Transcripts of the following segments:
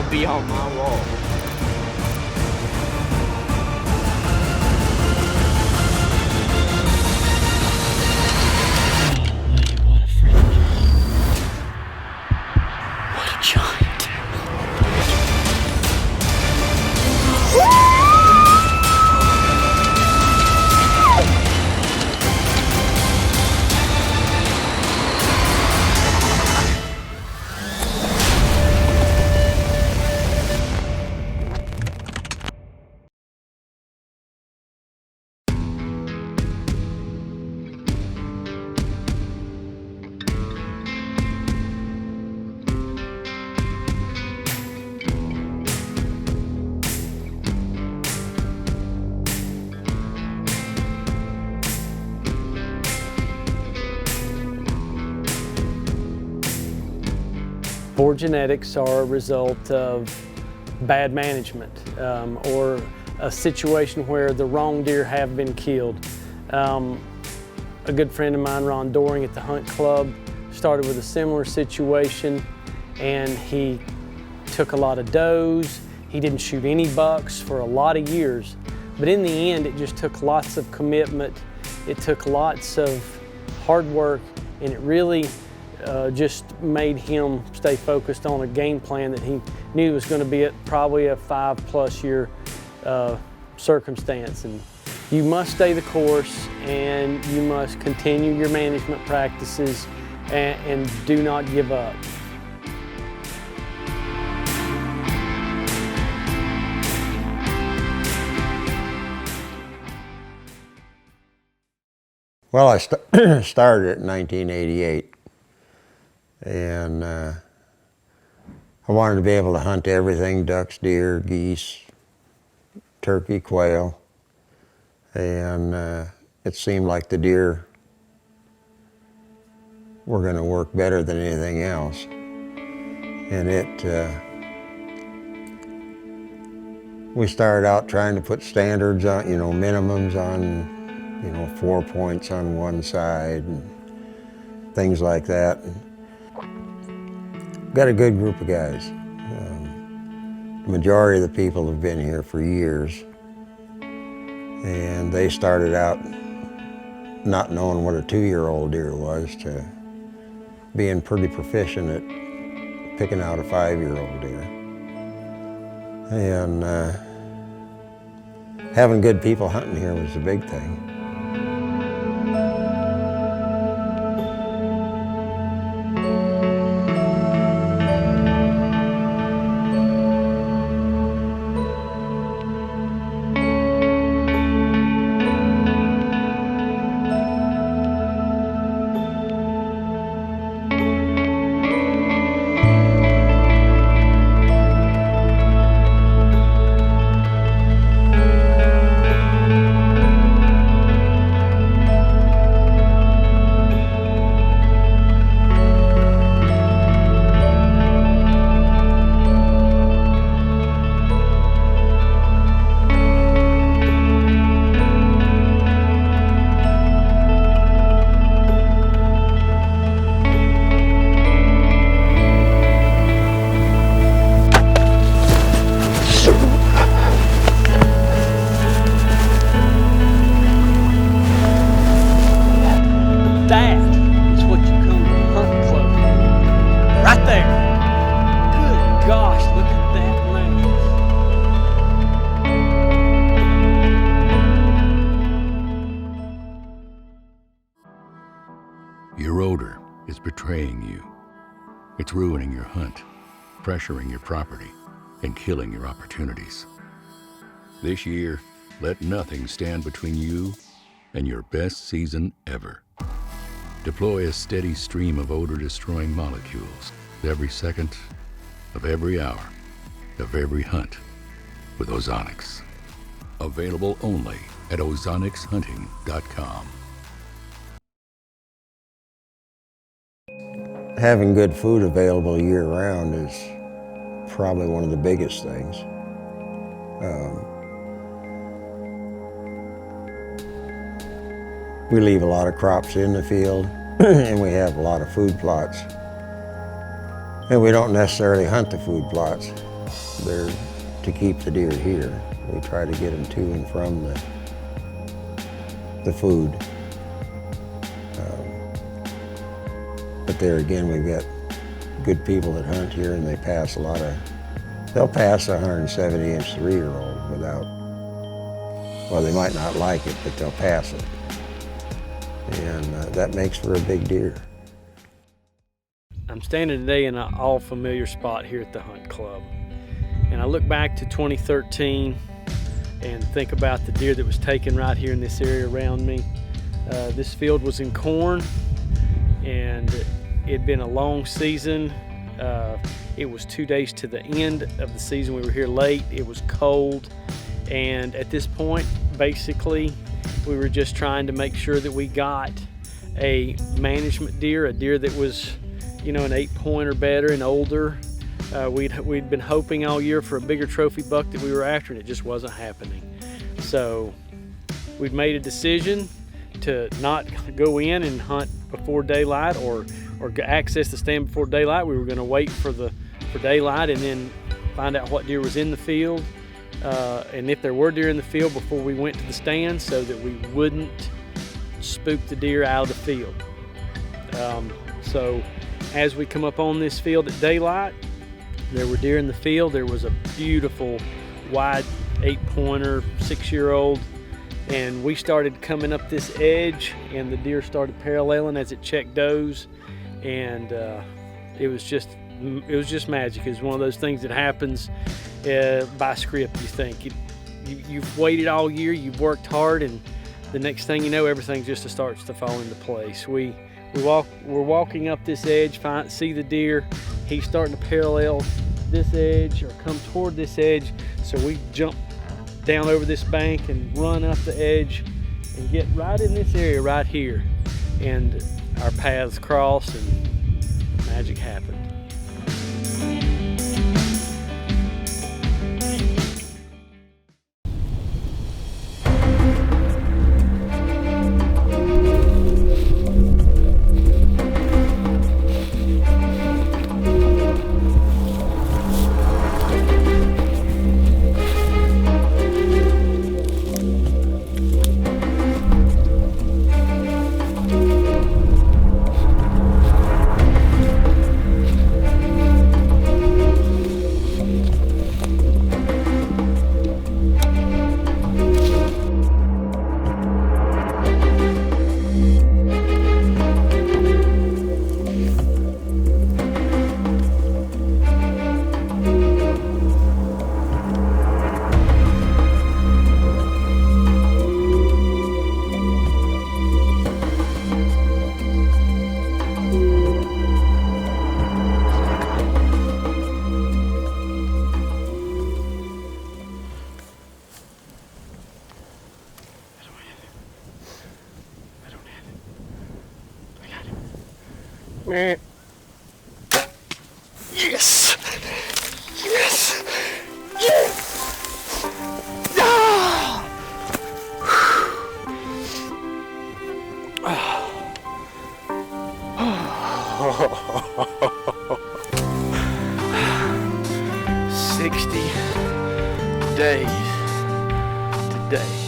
will be on my wall. What a friend. What a giant. Poor genetics are a result of bad management or a situation where the wrong deer have been killed. A good friend of mine, Ron Doring at the Hunt Club, started with a similar situation, and he took a lot of does. He didn't shoot any bucks for a lot of years, but in the end it just took lots of commitment. It took lots of hard work, and it really just made him stay focused on a game plan that he knew was going to be at probably a 5+ year circumstance. And you must stay the course, and you must continue your management practices, and do not give up. Well, I started in 1988, and I wanted to be able to hunt everything: ducks, deer, geese, turkey, quail, and it seemed like the deer were going to work better than anything else. And we started out trying to put standards on, minimums on, 4 points on one side and things like that. And got a good group of guys. The majority of the people have been here for years, and they started out not knowing what a 2-year-old deer was to being pretty proficient at picking out a 5-year-old deer. And having good people hunting here was a big thing. Your odor is betraying you. It's ruining your hunt, pressuring your property, and killing your opportunities. This year, let nothing stand between you and your best season ever. Deploy a steady stream of odor-destroying molecules every second of every hour of every hunt with Ozonics. Available only at ozonicshunting.com. Having good food available year-round is probably one of the biggest things. We leave a lot of crops in the field, and we have a lot of food plots. And we don't necessarily hunt the food plots. they're to keep the deer here. We try to get them to and from the food. But there again, we've got good people that hunt here, and they pass they'll pass a 170-inch 3-year-old without, well, they might not like it, but they'll pass it. And that makes for a big deer. I'm standing today in an all familiar spot here at the Hunt Club. And I look back to 2013 and think about the deer that was taken right here in this area around me. This field was in corn, and it'd been a long season. It was 2 days to the end of the season. We were here late, it was cold, and at this point, basically, we were just trying to make sure that we got a management deer, a deer that was, you know, an 8-point or better and older. We'd been hoping all year for a bigger trophy buck that we were after, and it just wasn't happening. So we'd made a decision to not go in and hunt before daylight or access the stand before daylight. We were going to wait for daylight and then find out what deer was in the field, and if there were deer in the field before we went to the stand, so that we wouldn't spook the deer out of the field. So as we come up on this field at daylight, there were deer in the field. There was a beautiful wide 8-pointer, 6-year-old, and we started coming up this edge, and the deer started paralleling as it checked does, and it was just magic. It was one of those things that happens by script. You think you've waited all year, you've worked hard, and the next thing you know, everything just starts to fall into place. We're walking up this edge, see the deer. He's starting to parallel this edge or come toward this edge, so we jump down over this bank and run up the edge and get right in this area right here, and our paths cross and magic happened. Yes! Yes! Yes! Ah! 60 days today.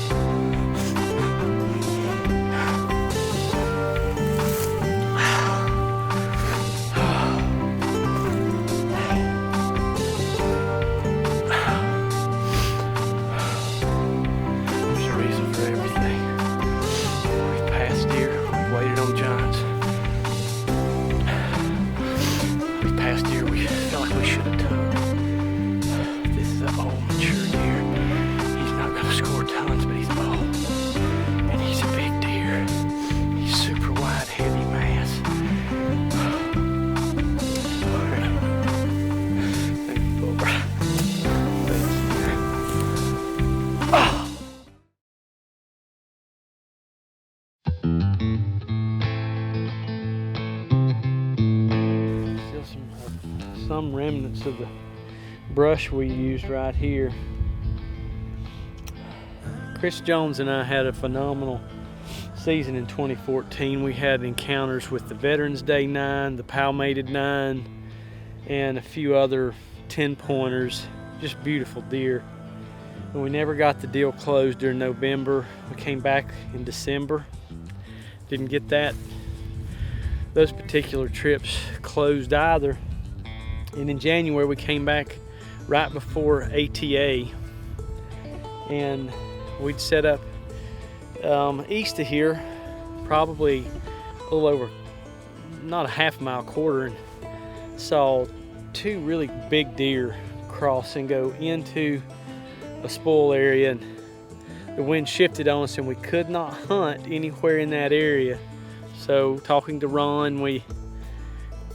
Some remnants of the brush we used right here. Chris Jones and I had a phenomenal season in 2014. We had encounters with the Veterans Day 9, the Palmated 9, and a few other 10 pointers, just beautiful deer. And we never got the deal closed during November. We came back in December, didn't get those particular trips closed either. And in January we came back right before ATA, and we'd set up east of here, probably a little over, not a half mile, quarter, and saw two really big deer cross and go into a spoil area, and the wind shifted on us and we could not hunt anywhere in that area. So talking to Ron, we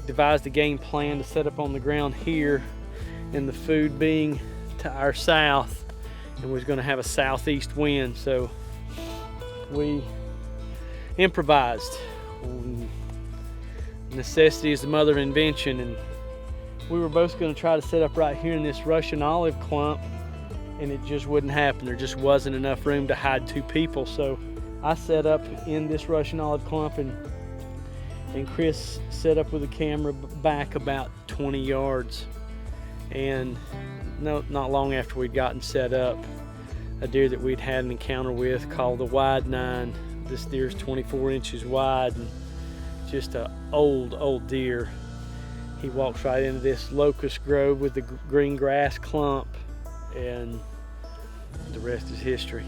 devised a game plan to set up on the ground here, and the food being to our south, and we was going to have a southeast wind. So we improvised. Necessity is the mother of invention, and we were both going to try to set up right here in this Russian olive clump, and it just wouldn't happen. There just wasn't enough room to hide two people. So I set up in this Russian olive clump, and Chris set up with a camera back about 20 yards. And not long after we'd gotten set up, a deer that we'd had an encounter with called the wide 9. This deer's 24 inches wide and just an old deer. He walks right into this locust grove with the green grass clump, and the rest is history.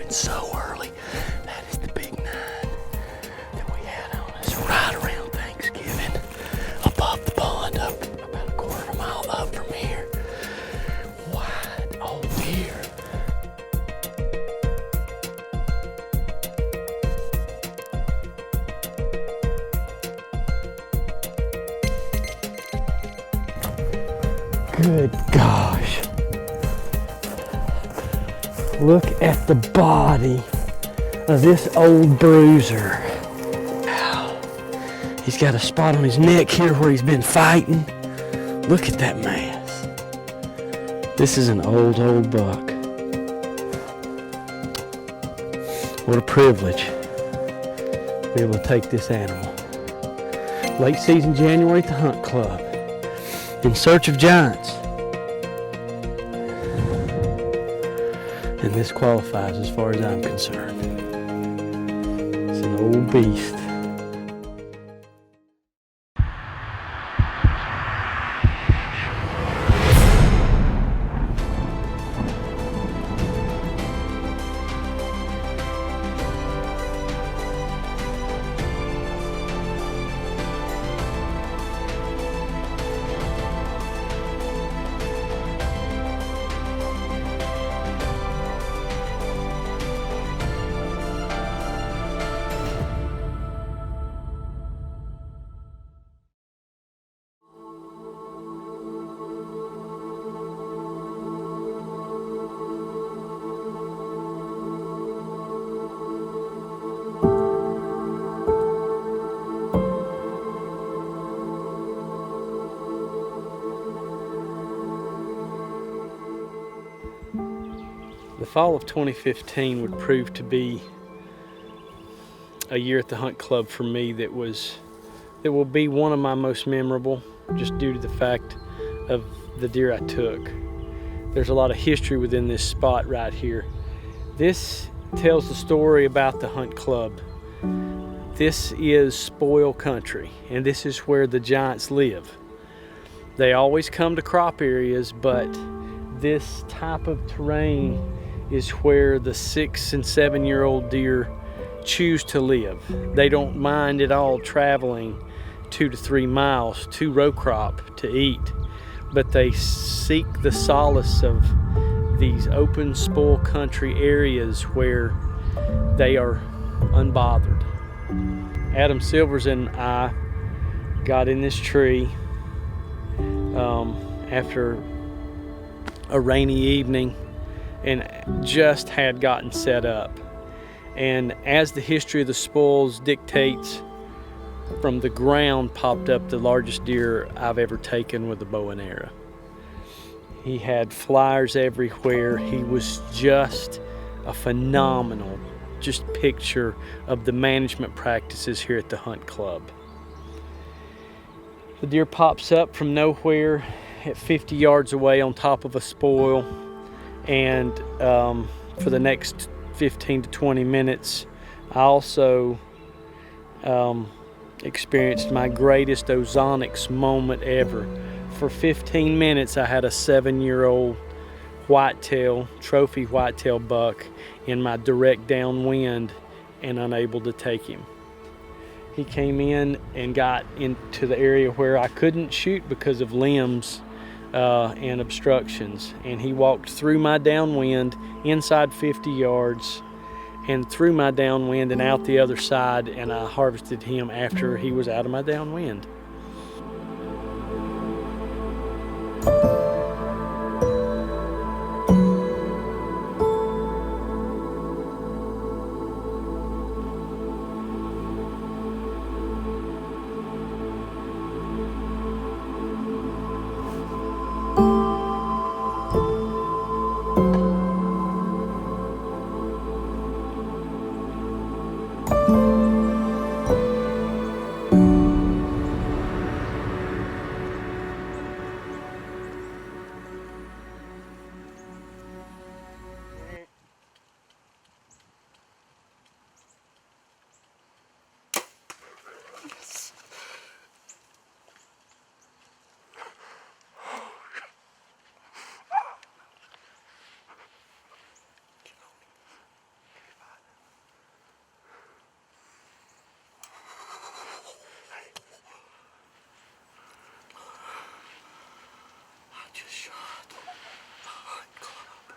So early. That is the big 9 that we had on us right around Thanksgiving, above the pond, up about a quarter of a mile up from here. Wide old deer. Good gosh. Look at the body of this old bruiser. Ow. He's got a spot on his neck here where he's been fighting. Look at that mess. This is an old buck. What a privilege to be able to take this animal. Late season January at the Hunt Club, in search of giants. And this qualifies as far as I'm concerned. It's an old beast. The fall of 2015 would prove to be a year at the Hunt Club for me that will be one of my most memorable, just due to the fact of the deer I took. There's a lot of history within this spot right here. This tells the story about the hunt club. This is spoil country, and this is where the giants live. They always come to crop areas, but this type of terrain is where the 6 and 7 year old deer choose to live. They don't mind at all traveling 2 to 3 miles to row crop to eat, but they seek the solace of these open spoil country areas where they are unbothered. Adam Silvers and I got in this tree after a rainy evening and just had gotten set up. And as the history of the spoils dictates, from the ground popped up the largest deer I've ever taken with a bow and arrow. He had flyers everywhere. He was just a phenomenal picture of the management practices here at the hunt club. The deer pops up from nowhere at 50 yards away on top of a spoil, and for the next 15 to 20 minutes I also experienced my greatest ozonics moment ever. For 15 minutes I had a 7-year-old whitetail, trophy whitetail buck in my direct downwind and unable to take him. He came in and got into the area where I couldn't shoot because of limbs and obstructions, and he walked through my downwind inside 50 yards and through my downwind and out the other side, and I harvested him after he was out of my downwind. Just shot a hunt club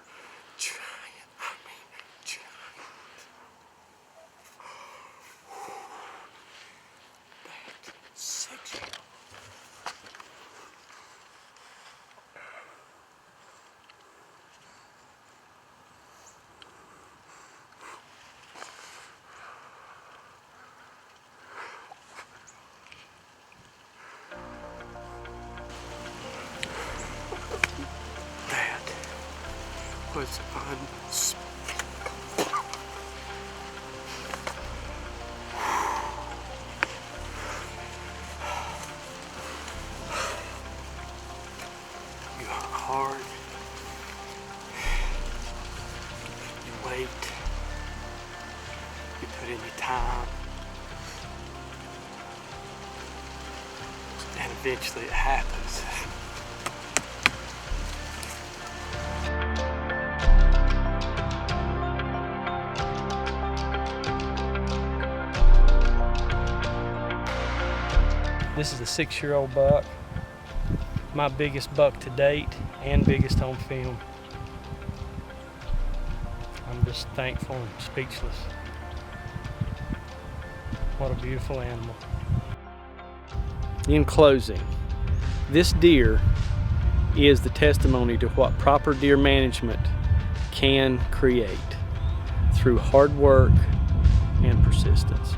giant. I mean giant. That's 6. Was unspeakable. You hunt hard, you wait, you put in your time, and eventually it happens. This is a 6-year-old buck, my biggest buck to date and biggest on film. I'm just thankful and speechless. What a beautiful animal. In closing, this deer is the testimony to what proper deer management can create through hard work and persistence.